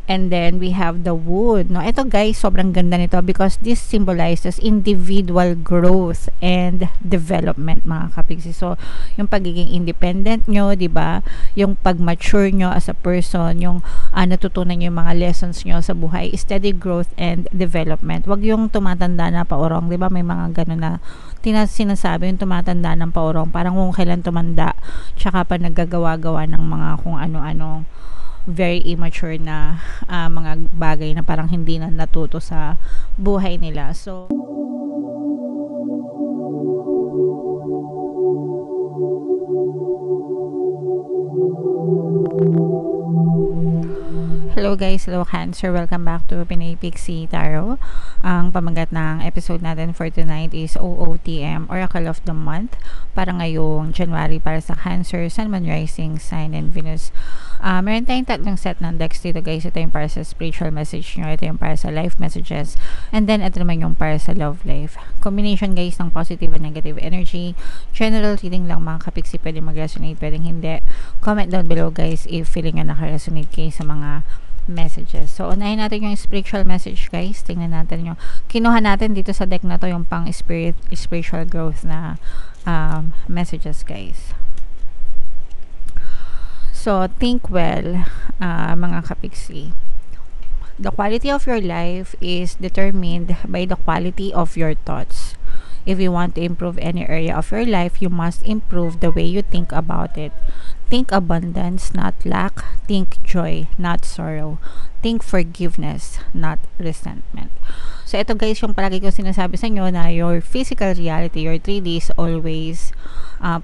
And then we have the wood, no? Ito guys, sobrang ganda nito because this symbolizes individual growth and development, mga kapigsi. So, yung pagiging independent nyo, di ba? Yung pag-mature nyo as a person, yung natutunan nyo yung mga lessons nyo sa buhay, steady growth and development. Wag yung tumatanda na paurong, di ba? May mga ganun na sinasabi yung tumatanda ng paurong, parang kung kailan tumanda, tsaka pa naggagawa-gawa ng mga kung ano-ano, very immature na mga bagay na parang hindi na natuto sa buhay nila. So, hello guys, hello Cancer, welcome back to Pinay Pixie Tarot. Ang pamagat ng episode natin for tonight is OOTM, Oracle of the Month, para ngayong January para sa Cancer, Sun, Moon, Rising, Sign, and Venus. Meron tayong tatlong set ng decks dito guys. Ito yung para sa spiritual message nyo, ito yung para sa life messages, and then ito naman yung para sa love life. Combination guys ng positive and negative energy. General reading lang mga kapiksi, pwede mag-resonate, pwedeng hindi. Comment down below guys if feeling nyo naka-resonate kayo sa mga messages. So, unahin natin yung spiritual message guys. Tingnan natin yung kinuha natin dito sa deck na to, yung pang spiritual growth na messages guys. So, think well, mga kapiksi. The quality of your life is determined by the quality of your thoughts. If you want to improve any area of your life, you must improve the way you think about it. Think abundance, not lack. Think joy, not sorrow. Think forgiveness, not resentment. So, ito guys, yung palagi ko sinasabi sa inyo na your physical reality, your 3D is always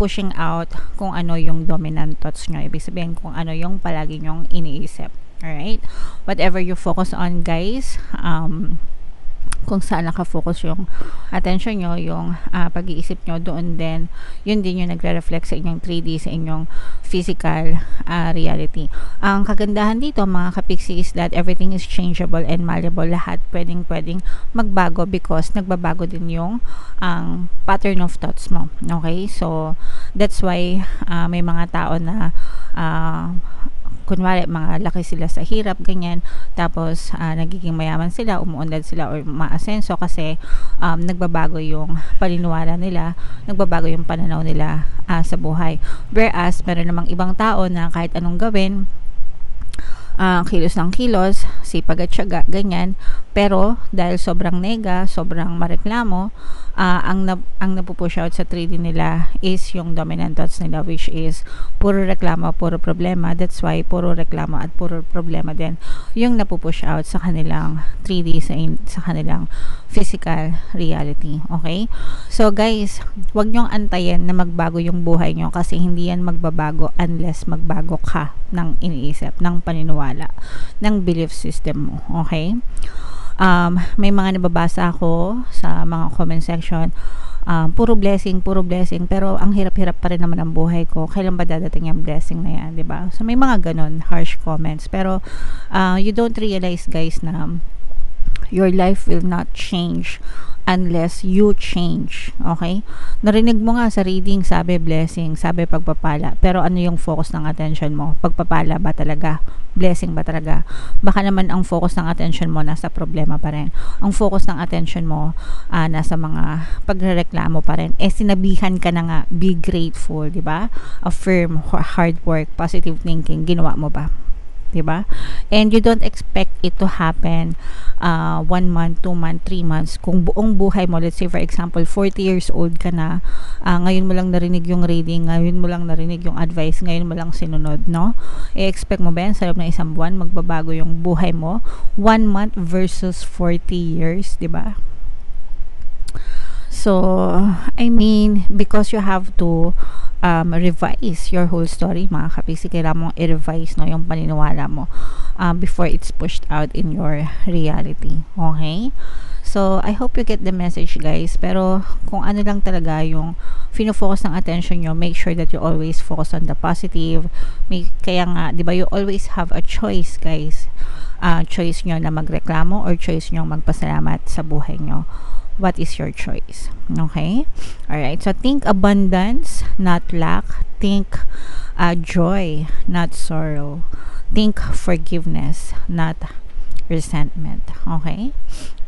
pushing out kung ano yung dominant thoughts nyo. Ibig sabihin kung ano yung palagi nyong iniisip. Alright? Whatever you focus on guys, kung saan nakafocus yung attention nyo, yung pag-iisip nyo, doon din, yun din yung nagre-reflect sa inyong 3D, sa inyong physical reality. Ang kagandahan dito, mga kapiksi, is that everything is changeable and malleable. Lahat pwedeng magbago because nagbabago din yung pattern of thoughts mo. Okay? So, that's why may mga tao na kunwari, mga laki sila sa hirap, ganyan, tapos nagiging mayaman sila, umuunlad sila or maasenso kasi nagbabago yung paniniwala nila, nagbabago yung pananaw nila sa buhay. Whereas, meron namang ibang tao na kahit anong gawin, kilos ng kilos, sipag at syaga, ganyan, pero dahil sobrang nega, sobrang mareklamo, ang napupush out sa 3D nila is yung dominant thoughts nila, which is puro reklamo, puro problema. That's why puro reklamo at puro problema din yung napupush out sa kanilang 3D, sa kanilang physical reality. Okay? So guys, wag nyong antayin na magbago yung buhay nyo kasi hindi yan magbabago unless magbago ka ng iniisip, ng paniniwala, ng belief system mo. Okay? May mga nababasa ako sa mga comment section, puro blessing, pero ang hirap-hirap pa rin naman ang buhay ko, kailan ba dadating yung blessing na yan, diba? So may mga ganon harsh comments, pero you don't realize guys na your life will not change unless you change. Okay? Narinig mo nga sa reading, sabi blessing, sabi pagpapala, pero ano yung focus ng attention mo? Pagpapala ba talaga? Blessing ba talaga? Baka naman ang focus ng attention mo nasa problema pa rin. Ang focus ng attention mo nasa mga pagrereklamo pa rin. Sinabihan ka na nga, be grateful, di ba? Affirm, hard work, positive thinking, ginawa mo ba? Diba? And you don't expect it to happen 1 month, 2 months, 3 months. Kung buong buhay mo, let's say for example 40 years old ka na, ngayon mo lang narinig yung reading, ngayon mo lang narinig yung advice, ngayon mo lang sinunod, no? I-expect mo ba yan sa loob ng isang buwan magbabago yung buhay mo? 1 month versus 40 years, diba? So, I mean, because you have to revise your whole story, mga kapisi, kailangan mong i-revise, no, yung paniniwala mo before it's pushed out in your reality. Okay? So, I hope you get the message, guys. Pero, kung ano lang talaga yung fino-focus ng attention nyo, make sure that you always focus on the positive. Kaya nga, di ba, you always have a choice, guys. Choice nyo na magreklamo or choice nyo magpasalamat sa buhay nyo. What is your choice? Okay? Alright. So, think abundance, not lack. Think joy, not sorrow. Think forgiveness, not resentment. Okay?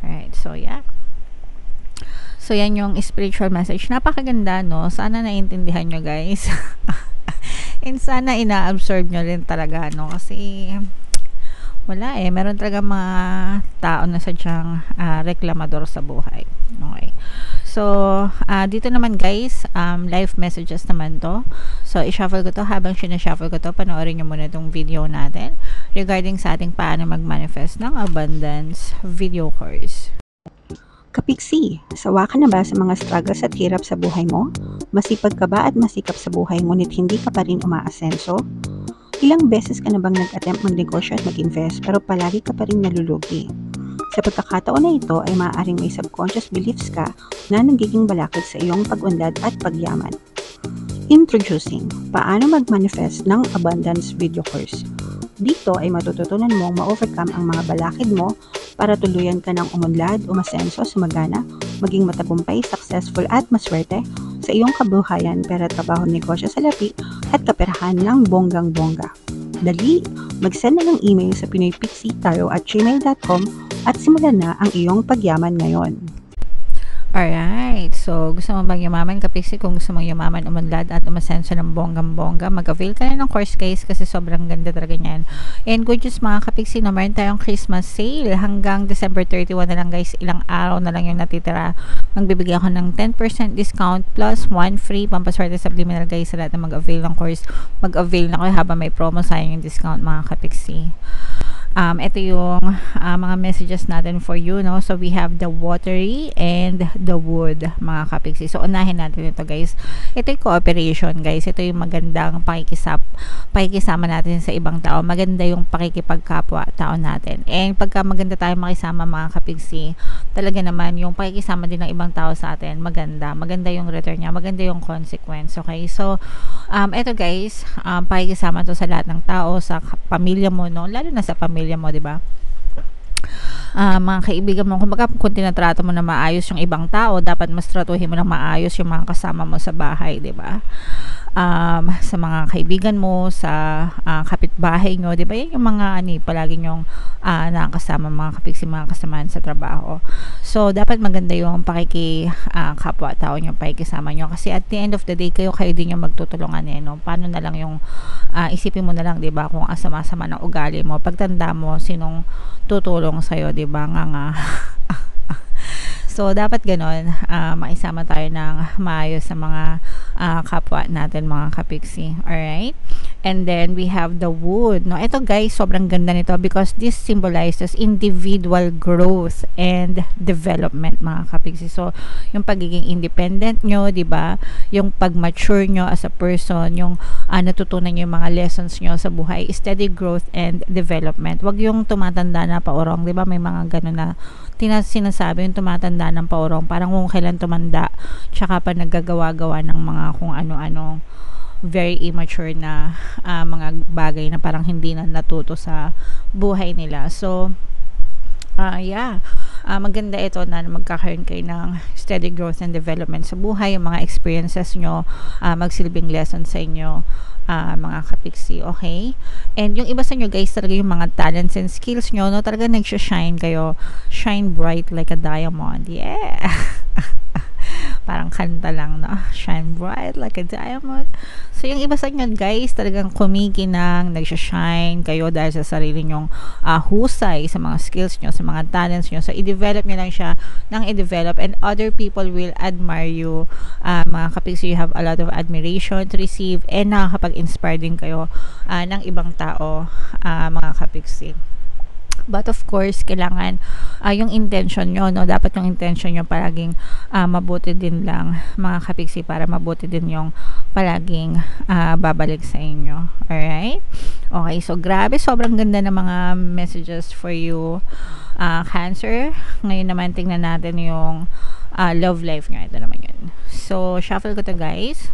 Alright, so yeah. So yan yung spiritual message. Napakaganda, no? Sana naiintindihan nyo, guys. And sana ina-absorb nyo rin talaga, no? Kasi wala meron talaga mga tao na sadyang reklamador sa buhay. Okay. So, dito naman guys, live messages naman to. So, i-shuffle ko to. Habang sinashuffle ko to, panoorin nyo muna itong video natin regarding sa ating paano mag-manifest ng abundance video course. Kapiksi, sawa ka na ba sa mga struggles at hirap sa buhay mo? Masipag ka ba at masikap sa buhay ngunit hindi ka pa rin umaasenso? Ilang beses ka na bang nag-attempt magnegosyo at mag-invest pero palagi ka pa rin nalulugi? Sa pagkakataon na ito ay maaaring may subconscious beliefs ka na nagiging balakid sa iyong pag-unlad at pagyaman. Introducing, paano mag-manifest ng abundance video course. Dito ay matututunan mong ma-overcome ang mga balakid mo para tuluyan ka ng umunlad, umasenso, sumagana, maging matagumpay, successful at maswerte sa iyong kabuhayan, pera, trabaho, negosyo, salapi at kaperahan ng bonggang-bongga. Dali, mag-send na ng email sa pinoypixitaro@gmail.com at simulan na ang iyong pagyaman ngayon. Alright, so gusto mo bang yumaman, kapiksi? Kung gusto mong yumaman, umunlad at umasenso ng bonggang-bongga, mag-avail ka na ng course guys kasi sobrang ganda talaga niyan. And good news mga kapiksi, no, meron tayong Christmas sale hanggang December 31 na lang guys, ilang araw na lang yung natitira. Magbibigay ako ng 10% discount plus 1 free pampaswerte subliminal guys sa lahat na mag-avail ng course. Mag-avail na kayo habang may promo, sayang yung discount mga kapiksi. Ito yung mga messages natin for you, no? So we have the watery and the wood, mga kapiksi. So unahin natin ito guys. Ito yung cooperation guys. Ito yung magandang pakikisama natin sa ibang tao. Maganda yung pakikipagkapwa tao natin. And pagka maganda tayo makisama mga kapiksi, talaga naman yung pakikisama din ng ibang tao sa atin, maganda yung return niya, maganda yung consequence. Okay, so ito guys, pakikisama to sa lahat ng tao, sa pamilya mo, no? Lalo na sa pamilya mo, di ba? Mga kaibigan mo, kung tinatrato mo na maayos yung ibang tao, dapat mas tratuhin mo na maayos yung mga kasama mo sa bahay, di ba? Sa mga kaibigan mo, sa kapitbahay nyo, di ba? Yan yung mga palagi nyong nakakasama, mga kapiksi, mga kasamaan sa trabaho. So, dapat maganda yung kapwa tao nyo, pakikisama nyo. Kasi at the end of the day, kayo din yung magtutulungan no? Paano na lang yung isipin mo na lang, di ba? Kung asama-sama ng ugali mo, pagtanda mo, sinong tutulong sa'yo, di ba? Nga. So, dapat ganon, maisama tayo ng maayos sa mga kapwa natin, mga kapiksi. Alright? And then, we have the wood. No? Ito guys, sobrang ganda nito because this symbolizes individual growth and development, mga kapiksi. So, yung pagiging independent nyo, di ba? Yung pag-mature nyo as a person, yung natutunan nyo yung mga lessons nyo sa buhay, steady growth and development. Wag yung tumatanda na paurong, di ba? May mga ganon na sinasabi yung tumatanda ng paurong, parang kung kailan tumanda, tsaka pa naggagawa-gawa ng mga kung ano-ano, very immature na mga bagay na parang hindi na natuto sa buhay nila. So, maganda ito na magkakaroon kayo ng steady growth and development sa buhay. Yung mga experiences nyo, magsilbing lesson sa inyo, mga kapiksi, okay? And yung iba sa nyo guys, talaga yung mga talents and skills nyo, no, talaga nagsha-shine kayo, shine bright like a diamond. Yeah. Parang kanta lang, no? Shine bright like a diamond. So, yung iba sa inyo guys, talagang kumikinang, nagsha-shine kayo dahil sa sarili nyong husay sa mga skills nyo, sa mga talents nyo. So, i-develop nyo lang siya nang i-develop and other people will admire you. Mga kapiksi, you have a lot of admiration to receive and nakakapag-inspire din kayo ng ibang tao, mga kapiksi. But of course, kailangan yung intention nyo, no? Dapat yung intention nyo palaging mabuti din lang, mga kapiksi, para mabuti din yung palaging babalik sa inyo. Alright? Okay, so grabe, sobrang ganda ng mga messages for you, Cancer. Ngayon naman, tingnan natin yung love life nyo. Ito naman yun. So, shuffle ko to guys.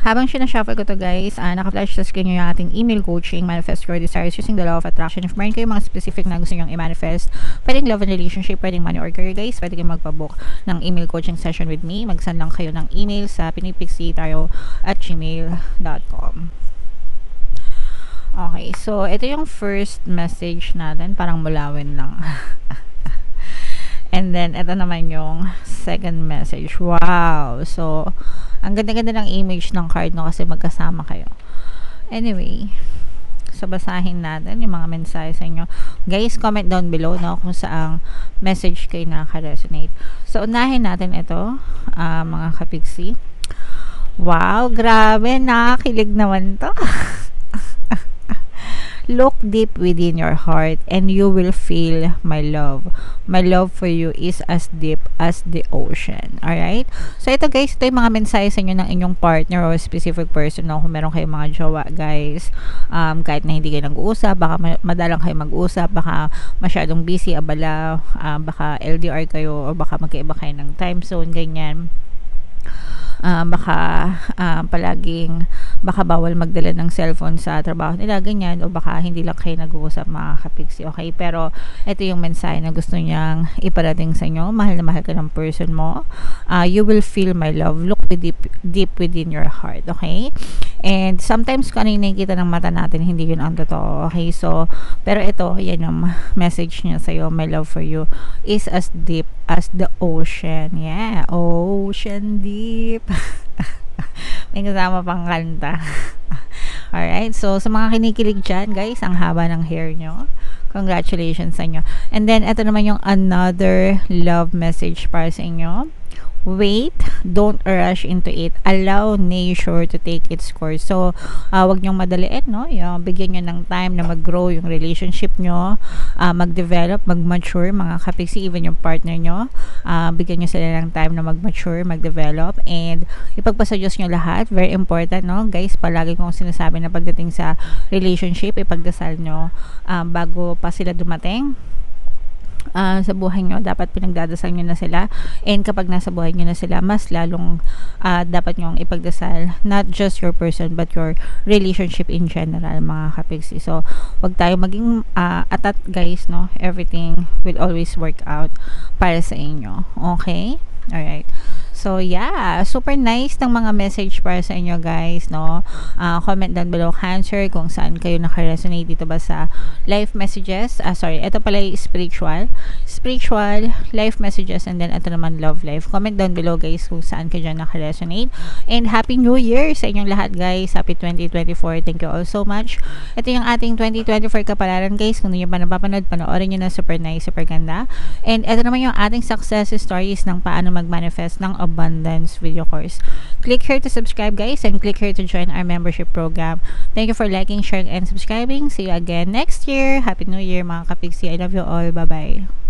Habang sinashuffle ko to guys, naka-flash sa screen nyo yung ating email coaching, Manifest Your Desires Using the Law of Attraction. If meron kayo mga specific na gusto nyo i-manifest, pwedeng love and relationship, pwedeng money or career guys, pwede kayong magpabook ng email coaching session with me. Mag-send lang kayo ng email sa pinipixitayo@gmail.com. Okay, so ito yung first message natin, parang mulawin lang. And then, ito naman yung second message. Wow! So, ang ganda-ganda ng image ng card, no? Kasi magkasama kayo. Anyway, so basahin natin yung mga mensahe sa inyo. Guys, comment down below, no? Kung saang message kayo nakaka-resonate. So, unahin natin ito, mga kapiksi. Wow! Grabe! Nakakilig naman to. Look deep within your heart and you will feel my love. My love for you is as deep as the ocean. Alright? So, ito guys, ito yung mga mensahe sa inyo ng inyong partner or specific person. No? Kung meron kayong mga jowa, guys, kahit na hindi kayo nag-uusap, baka madalang kayo mag-uusap, baka masyadong busy, abala, baka LDR kayo, o baka magkaiba kayo ng time zone, ganyan. Baka bawal magdala ng cellphone sa trabaho nila, ganyan, o baka hindi lang kayo nag-uusap, mga kapiksi, okay? Pero ito yung mensahe na gusto niyang iparating sa inyo. Mahal na mahal ka ng person mo. You will feel my love. Look deep within your heart, okay? And sometimes kung ano yung nakikita ng mata natin, hindi yun ang totoo, okay? So, pero ito, yan yung message niya sa'yo. My love for you is as deep as the ocean. Yeah, ocean deep. May kasama pang kanta. Alright, so sa mga kinikilig dyan, guys, ang haba ng hair nyo. Congratulations sa inyo. And then, ito naman yung another love message para sa inyo. Wait, don't rush into it. Allow nature to take its course. So, wag niyong madaliin, no? Bigyan niyo ng time na mag-grow yung relationship niyo, mag-develop, mag-mature, mga kapiksi, even yung partner niyo. Bigyan niyo sila ng time na mag-mature, mag-develop, and ipagpasa Diyos niyo lahat. Very important, no? Guys, palagi kong sinasabi na pagdating sa relationship, ipagdasal niyo bago pa sila dumating. Sa buhay nyo, dapat pinagdadasal nyo na sila, and kapag nasa buhay nyo na sila, mas lalong dapat nyong ipagdasal not just your person but your relationship in general, mga kapiksi. So, wag tayo maging atat, guys, no? Everything will always work out para sa inyo, okay? Alright. So, yeah, super nice ng mga message para sa inyo, guys, no? Comment down below, Cancer, kung saan kayo naka-resonate dito ba sa life messages. Ito pala yung spiritual, life messages, and then ito naman love life. Comment down below, guys, kung saan kayo dyan naka-resonate. And Happy New Year sa inyong lahat, guys. Happy 2024. Thank you all so much. Ito yung ating 2024 kapalaran, guys. Kung hindi nyo pa napapanood, panoorin nyo na. Super nice, super ganda. And ito naman yung ating success stories ng paano mag-manifest ng abundance video course. Click here to subscribe, guys, and click here to join our membership program. Thank you for liking, sharing, and subscribing. See you again next year. Happy New Year, mga kapiksi. I love you all. Bye-bye.